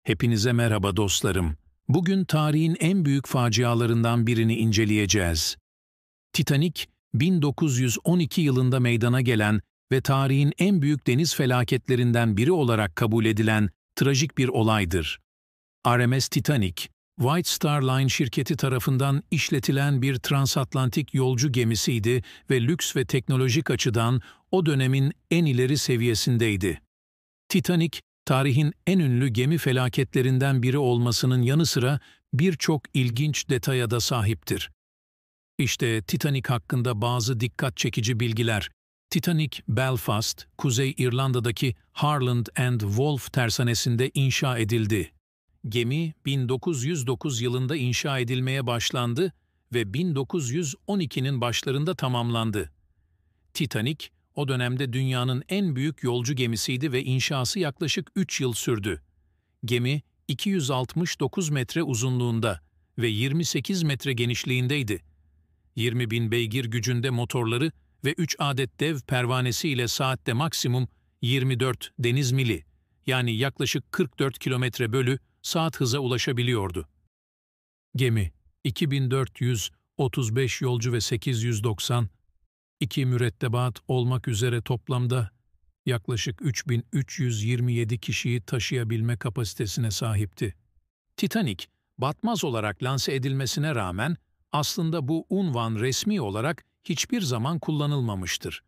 Hepinize merhaba dostlarım. Bugün tarihin en büyük facialarından birini inceleyeceğiz. Titanic, 1912 yılında meydana gelen ve tarihin en büyük deniz felaketlerinden biri olarak kabul edilen trajik bir olaydır. RMS Titanic, White Star Line şirketi tarafından işletilen bir transatlantik yolcu gemisiydi ve lüks ve teknolojik açıdan o dönemin en ileri seviyesindeydi. Titanic, tarihin en ünlü gemi felaketlerinden biri olmasının yanı sıra birçok ilginç detaya da sahiptir. İşte Titanic hakkında bazı dikkat çekici bilgiler. Titanic, Belfast, Kuzey İrlanda'daki Harland and Wolff tersanesinde inşa edildi. Gemi 1909 yılında inşa edilmeye başlandı ve 1912'nin başlarında tamamlandı. Titanic, o dönemde dünyanın en büyük yolcu gemisiydi ve inşası yaklaşık 3 yıl sürdü. Gemi 269 metre uzunluğunda ve 28 metre genişliğindeydi. 20.000 beygir gücünde motorları ve 3 adet dev pervanesi ile saatte maksimum 24 deniz mili, yani yaklaşık 44 kilometre bölü saat hıza ulaşabiliyordu. Gemi 2435 yolcu ve 892 mürettebat olmak üzere toplamda yaklaşık 3327 kişiyi taşıyabilme kapasitesine sahipti. Titanic, batmaz olarak lanse edilmesine rağmen aslında bu unvan resmi olarak hiçbir zaman kullanılmamıştır.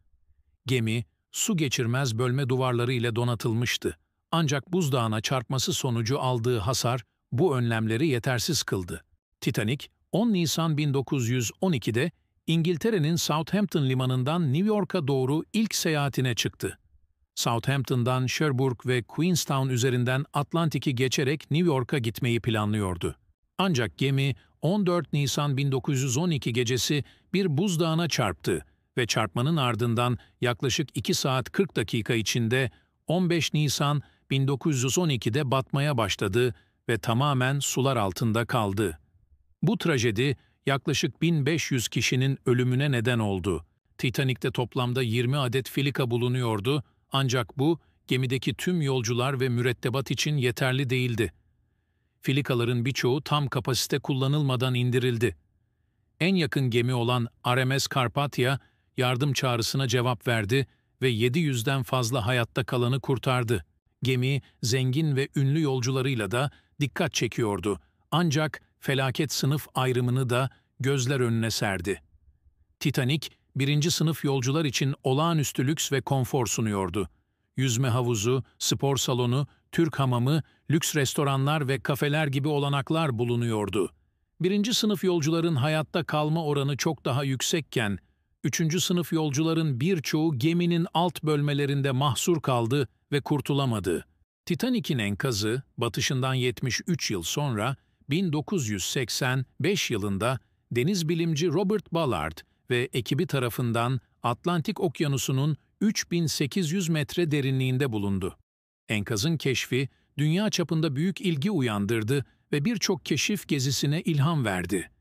Gemi, su geçirmez bölme duvarları ile donatılmıştı. Ancak buzdağına çarpması sonucu aldığı hasar bu önlemleri yetersiz kıldı. Titanic, 10 Nisan 1912'de İngiltere'nin Southampton limanından New York'a doğru ilk seyahatine çıktı. Southampton'dan Cherbourg ve Queenstown üzerinden Atlantik'i geçerek New York'a gitmeyi planlıyordu. Ancak gemi 14 Nisan 1912 gecesi bir buzdağına çarptı ve çarpmanın ardından yaklaşık 2 saat 40 dakika içinde 15 Nisan 1912'de batmaya başladı ve tamamen sular altında kaldı. Bu trajedi yaklaşık 1500 kişinin ölümüne neden oldu. Titanic'te toplamda 20 adet filika bulunuyordu, ancak bu gemideki tüm yolcular ve mürettebat için yeterli değildi. Filikaların birçoğu tam kapasite kullanılmadan indirildi. En yakın gemi olan RMS Carpathia yardım çağrısına cevap verdi ve 700'den fazla hayatta kalanı kurtardı. Gemi zengin ve ünlü yolcularıyla da dikkat çekiyordu. Ancak felaket sınıf ayrımını da gözler önüne serdi. Titanic, birinci sınıf yolcular için olağanüstü lüks ve konfor sunuyordu. Yüzme havuzu, spor salonu, Türk hamamı, lüks restoranlar ve kafeler gibi olanaklar bulunuyordu. Birinci sınıf yolcuların hayatta kalma oranı çok daha yüksekken, üçüncü sınıf yolcuların birçoğu geminin alt bölmelerinde mahsur kaldı ve kurtulamadı. Titanic'in enkazı, batışından 73 yıl sonra, 1985 yılında deniz bilimci Robert Ballard ve ekibi tarafından Atlantik Okyanusu'nun 3800 metre derinliğinde bulundu. Enkazın keşfi, dünya çapında büyük ilgi uyandırdı ve birçok keşif gezisine ilham verdi.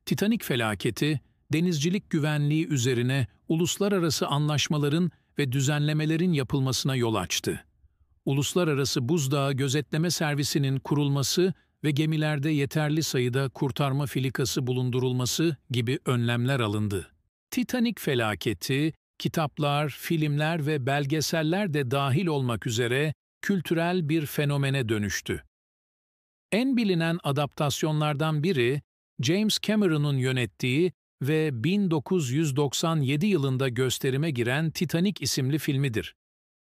Titanic felaketi, denizcilik güvenliği üzerine uluslararası anlaşmaların ve düzenlemelerin yapılmasına yol açtı. Uluslararası Buzdağı Gözetleme Servisi'nin kurulması ve gemilerde yeterli sayıda kurtarma filikası bulundurulması gibi önlemler alındı. Titanic felaketi, kitaplar, filmler ve belgeseller de dahil olmak üzere kültürel bir fenomene dönüştü. En bilinen adaptasyonlardan biri, James Cameron'un yönettiği ve 1997 yılında gösterime giren Titanic isimli filmidir.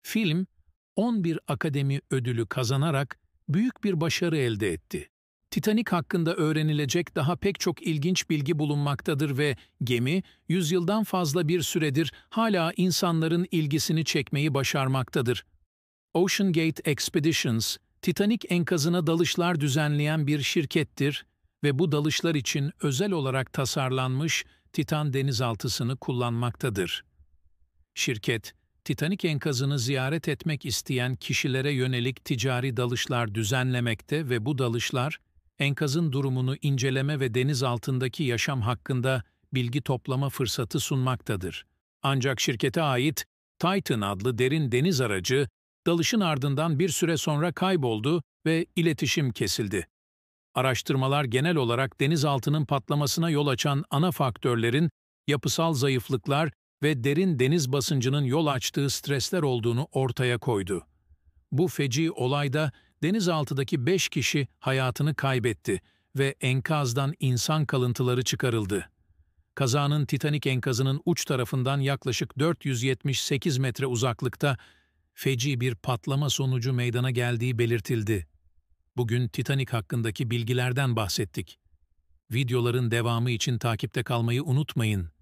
Film, 11 Akademi Ödülü kazanarak büyük bir başarı elde etti. Titanic hakkında öğrenilecek daha pek çok ilginç bilgi bulunmaktadır ve gemi, yüzyıldan fazla bir süredir hala insanların ilgisini çekmeyi başarmaktadır. Ocean Gate Expeditions, Titanic enkazına dalışlar düzenleyen bir şirkettir ve bu dalışlar için özel olarak tasarlanmış Titan denizaltısını kullanmaktadır. Şirket, Titanic enkazını ziyaret etmek isteyen kişilere yönelik ticari dalışlar düzenlemekte ve bu dalışlar, enkazın durumunu inceleme ve deniz altındaki yaşam hakkında bilgi toplama fırsatı sunmaktadır. Ancak şirkete ait Titan adlı derin deniz aracı, dalışın ardından bir süre sonra kayboldu ve iletişim kesildi. Araştırmalar genel olarak denizaltının patlamasına yol açan ana faktörlerin yapısal zayıflıklar ve derin deniz basıncının yol açtığı stresler olduğunu ortaya koydu. Bu feci olayda denizaltıdaki 5 kişi hayatını kaybetti ve enkazdan insan kalıntıları çıkarıldı. Kazanın Titanic enkazının uç tarafından yaklaşık 478 metre uzaklıkta feci bir patlama sonucu meydana geldiği belirtildi. Bugün Titanic hakkındaki bilgilerden bahsettik. Videoların devamı için takipte kalmayı unutmayın.